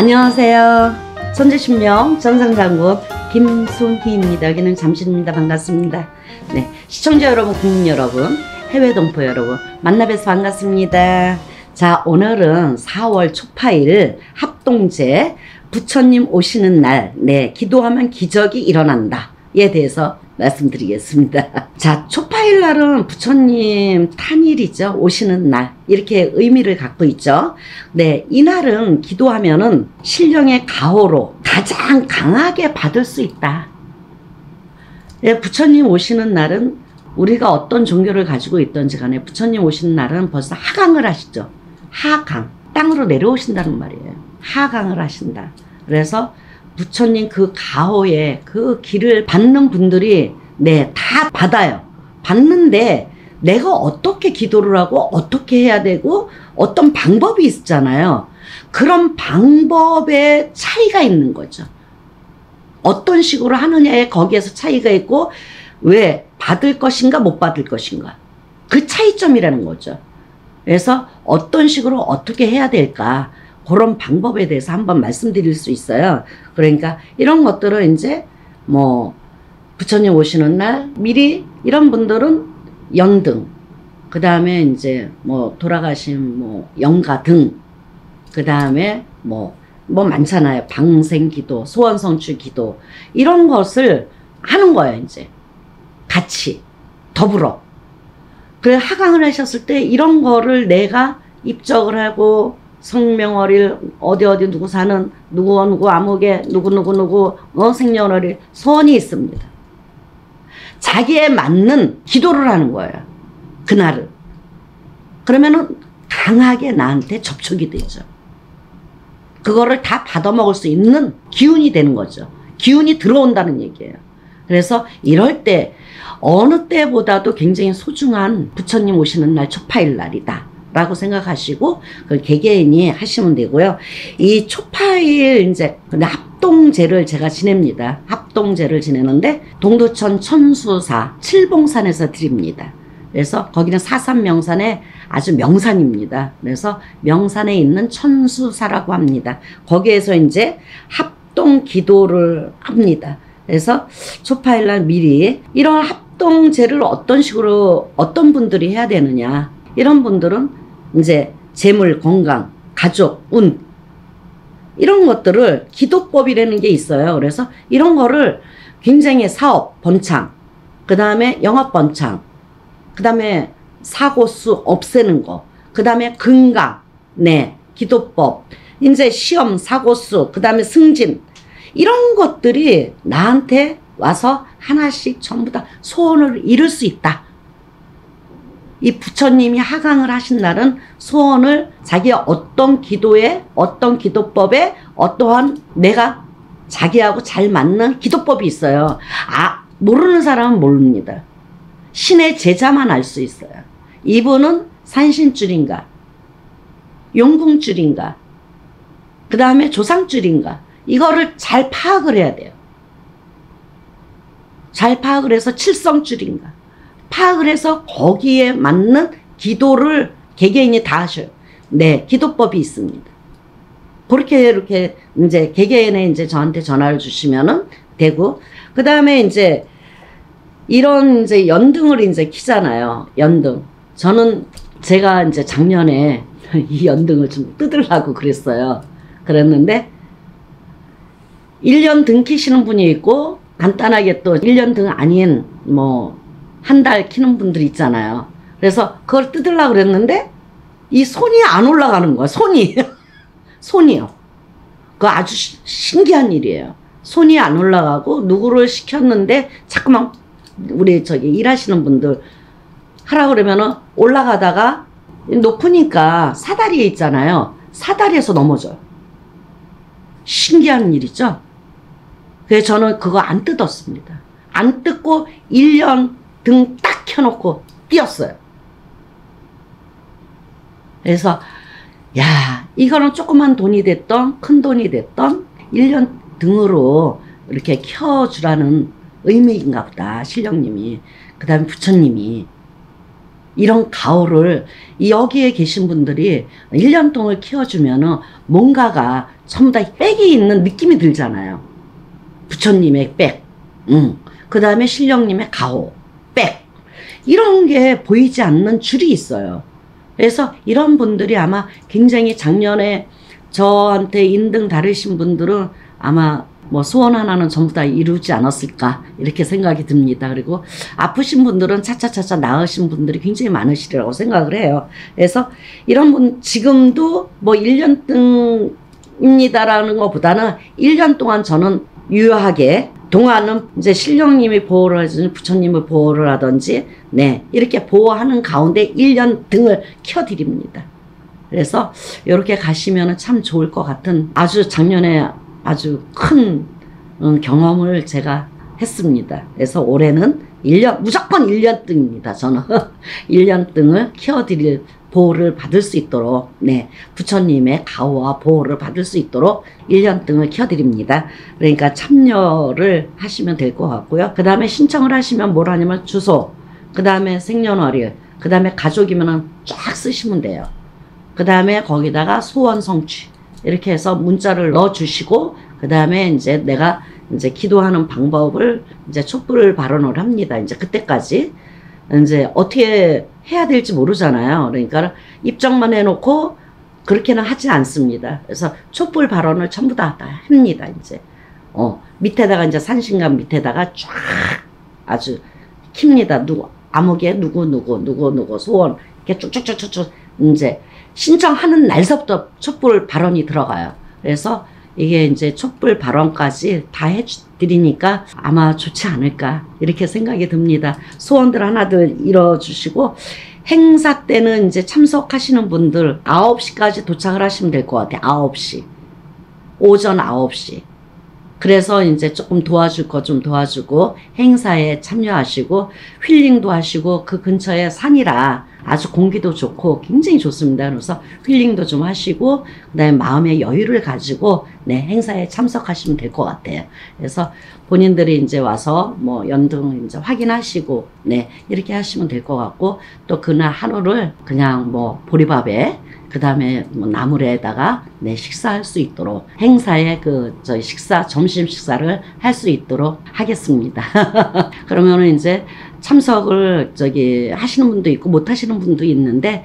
안녕하세요. 천재신명 전상장군 김순희입니다. 여기는 잠실입니다. 반갑습니다. 네, 시청자 여러분, 국민 여러분, 해외 동포 여러분 만나뵈서 반갑습니다. 자, 오늘은 4월 초파일 합동제 부처님 오시는 날, 네, 기도하면 기적이 일어난다에 대해서 말씀드리겠습니다. 자, 초파일 날은 부처님 탄일이죠. 오시는 날, 이렇게 의미를 갖고 있죠. 네, 이날은 기도하면은 신령의 가호로 가장 강하게 받을 수 있다. 네, 부처님 오시는 날은 우리가 어떤 종교를 가지고 있던지 간에 부처님 오시는 날은 벌써 하강을 하시죠. 하강, 땅으로 내려오신다는 말이에요. 하강을 하신다. 그래서 부처님 그 가호에 그 길을 받는 분들이 네, 다 받아요. 받는데 내가 어떻게 기도를 하고 어떻게 해야 되고 어떤 방법이 있잖아요. 그런 방법에 차이가 있는 거죠. 어떤 식으로 하느냐에 거기에서 차이가 있고 왜 받을 것인가 못 받을 것인가 그 차이점이라는 거죠. 그래서 어떤 식으로 어떻게 해야 될까 그런 방법에 대해서 한번 말씀드릴 수 있어요. 그러니까 이런 것들은 이제 뭐 부처님 오시는 날 미리 이런 분들은 연등, 그 다음에 이제 뭐 돌아가신 뭐 영가 등, 그 다음에 뭐 많잖아요. 방생기도, 소원성취기도 이런 것을 하는 거예요. 이제 같이 더불어. 그래 하강을 하셨을 때 이런 거를 내가 입적을 하고 성명월일 어디 누구 사는 누구 암흑에 누구 생년월일 소원이 있습니다. 자기에 맞는 기도를 하는 거예요. 그날은. 그러면은 강하게 나한테 접촉이 되죠. 그거를 다 받아먹을 수 있는 기운이 되는 거죠. 기운이 들어온다는 얘기예요. 그래서 이럴 때 어느 때보다도 굉장히 소중한 부처님 오시는 날 초파일 날이다 라고 생각하시고 그 개개인이 하시면 되고요. 이 초파일 이제 합동제를 제가 지냅니다. 합동제를 지내는데 동두천 천수사 칠봉산에서 드립니다. 그래서 거기는 사산명산의 아주 명산입니다. 그래서 명산에 있는 천수사라고 합니다. 거기에서 이제 합동 기도를 합니다. 그래서 초파일날 미리 이런 합동제를 어떤 식으로 어떤 분들이 해야 되느냐, 이런 분들은 이제 재물, 건강, 가족, 운 이런 것들을 기도법이라는 게 있어요. 그래서 이런 거를 굉장히 사업, 번창, 그 다음에 영업 번창, 그 다음에 사고수 없애는 거, 그 다음에 건강, 네, 기도법, 이제 시험, 사고수, 그 다음에 승진, 이런 것들이 나한테 와서 하나씩 전부 다 소원을 이룰 수 있다. 이 부처님이 하강을 하신 날은 소원을 자기가 어떤 기도에 어떤 기도법에 어떠한 내가 자기하고 잘 맞는 기도법이 있어요. 모르는 사람은 모릅니다. 신의 제자만 알 수 있어요. 이분은 산신줄인가 용궁줄인가 그 다음에 조상줄인가 이거를 잘 파악을 해야 돼요. 잘 파악을 해서 칠성줄인가 파악을 해서 거기에 맞는 기도를 개개인이 다 하셔요. 네, 기도법이 있습니다. 그렇게 이렇게 이제 개개인에 이제 저한테 전화를 주시면은 되고, 그 다음에 이제 이런 이제 연등을 이제 키잖아요. 연등. 저는 제가 이제 작년에 이 연등을 좀 뜯으려고 그랬어요. 그랬는데 1년 등 키시는 분이 있고 간단하게 또 1년 등 아닌 뭐 한 달 키는 분들이 있잖아요. 그래서 그걸 뜯으려고 그랬는데 이 손이 안 올라가는 거야. 손이요. 그거 아주 신기한 일이에요. 손이 안 올라가고 누구를 시켰는데 자꾸만 우리 저기 일하시는 분들 하라고 그러면은 올라가다가 높으니까 사다리에 있잖아요. 사다리에서 넘어져요. 신기한 일이죠. 그래서 저는 그거 안 뜯었습니다. 안 뜯고 1년 등 딱 켜놓고 뛰었어요. 그래서 야, 이거는 조그만 돈이 됐던 큰 돈이 됐던 1년 등으로 이렇게 켜주라는 의미인가 보다. 신령님이, 그 다음에 부처님이 이런 가호를 여기에 계신 분들이 1년 동안 키워주면은 뭔가가 전부 다 백이 있는 느낌이 들잖아요. 부처님의 백, 그 다음에 신령님의 가오, 백, 이런 게 보이지 않는 줄이 있어요. 그래서 이런 분들이 아마 굉장히 작년에 저한테 인등 다르신 분들은 아마 뭐 소원 하나는 전부 다 이루지 않았을까 이렇게 생각이 듭니다. 그리고 아프신 분들은 차차차차 나으신 분들이 굉장히 많으시리라고 생각을 해요. 그래서 이런 분 지금도 뭐 1년등입니다라는 것보다는 1년 동안 저는 유효하게 동안은 이제 신령님이 보호를 해주든지 부처님을 보호를 하든지 네 이렇게 보호하는 가운데 1년 등을 켜드립니다. 그래서 이렇게 가시면 참 좋을 것 같은 아주 작년에 아주 큰 경험을 제가 했습니다. 그래서 올해는 1년 무조건 1년등입니다. 저는 1년등을 키워드릴 보호를 받을 수 있도록 네 부처님의 가호와 보호를 받을 수 있도록 1년등을 키워드립니다. 그러니까 참여를 하시면 될 것 같고요. 그 다음에 신청을 하시면 뭘 하냐면 주소, 그 다음에 생년월일, 그 다음에 가족이면 쫙 쓰시면 돼요. 그 다음에 거기다가 소원 성취 이렇게 해서 문자를 넣어 주시고 그 다음에 이제 내가 이제 기도하는 방법을 이제 촛불 발언을 합니다. 이제 그때까지 이제 어떻게 해야 될지 모르잖아요. 그러니까 입장만 해놓고 그렇게는 하지 않습니다. 그래서 촛불 발언을 전부 다 합니다. 이제 밑에다가 이제 산신감 밑에다가 쫙 아주 킵니다. 누구 암흑에 누구 소원 이렇게 쭉쭉쭉쭉 이제 신청하는 날서부터 촛불 발언이 들어가요. 그래서 이게 이제 촛불 발언까지 다 해드리니까 아마 좋지 않을까 이렇게 생각이 듭니다. 소원들 하나들 이뤄주시고 행사 때는 이제 참석하시는 분들 9시까지 도착을 하시면 될 것 같아요. 9시 오전 9시 그래서 이제 조금 도와줄 거 좀 도와주고 행사에 참여하시고 힐링도 하시고 그 근처에 산이라 아주 공기도 좋고 굉장히 좋습니다. 그래서 힐링도 좀 하시고 그다음에 마음의 여유를 가지고 네 행사에 참석하시면 될 것 같아요. 그래서 본인들이 이제 와서 뭐 연등 이제 확인하시고 네 이렇게 하시면 될 것 같고 또 그날 하루를 그냥 뭐 보리밥에 그 다음에 뭐 나물에다가 네 식사할 수 있도록 행사에 그 저희 식사 점심 식사를 할 수 있도록 하겠습니다. 그러면은 이제 참석을 저기 하시는 분도 있고 못 하시는 분도 있는데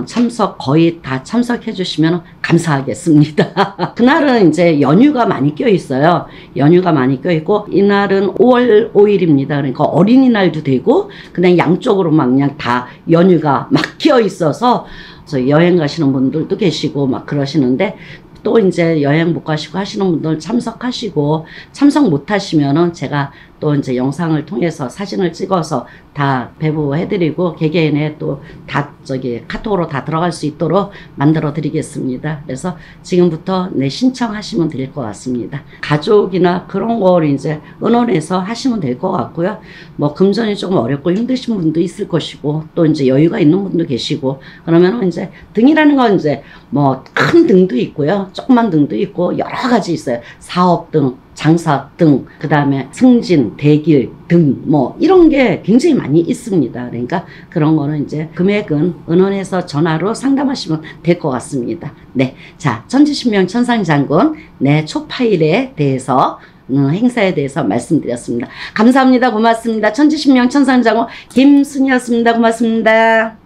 참석 거의 다 참석해 주시면 감사하겠습니다. 그날은 이제 연휴가 많이 껴 있어요. 연휴가 많이 껴 있고 이날은 5월 5일입니다. 그러니까 어린이날도 되고 그냥 양쪽으로 막 그냥 다 연휴가 막 끼어 있어서 저 여행 가시는 분들도 계시고 막 그러시는데 또 이제 여행 못 가시고 하시는 분들 참석하시고 참석 못 하시면은 제가 또 이제 영상을 통해서 사진을 찍어서 다 배부해드리고 개개인에 또 다 저기 카톡으로 다 들어갈 수 있도록 만들어 드리겠습니다. 그래서 지금부터 네 신청하시면 될 것 같습니다. 가족이나 그런 걸 이제 의논해서 하시면 될 것 같고요. 뭐 금전이 조금 어렵고 힘드신 분도 있을 것이고 또 이제 여유가 있는 분도 계시고 그러면 이제 등이라는 건 이제 뭐 큰 등도 있고요. 조그만 등도 있고 여러 가지 있어요. 사업등, 장사등, 그 다음에 승진, 대길 등 뭐 이런 게 굉장히 많이 있습니다. 그러니까 그런 거는 이제 금액은 은원에서 전화로 상담하시면 될 것 같습니다. 네, 자 천지신명 천상장군 네 초파일에 대해서 행사에 대해서 말씀드렸습니다. 감사합니다. 고맙습니다. 천지신명 천상장군 김순이었습니다. 고맙습니다.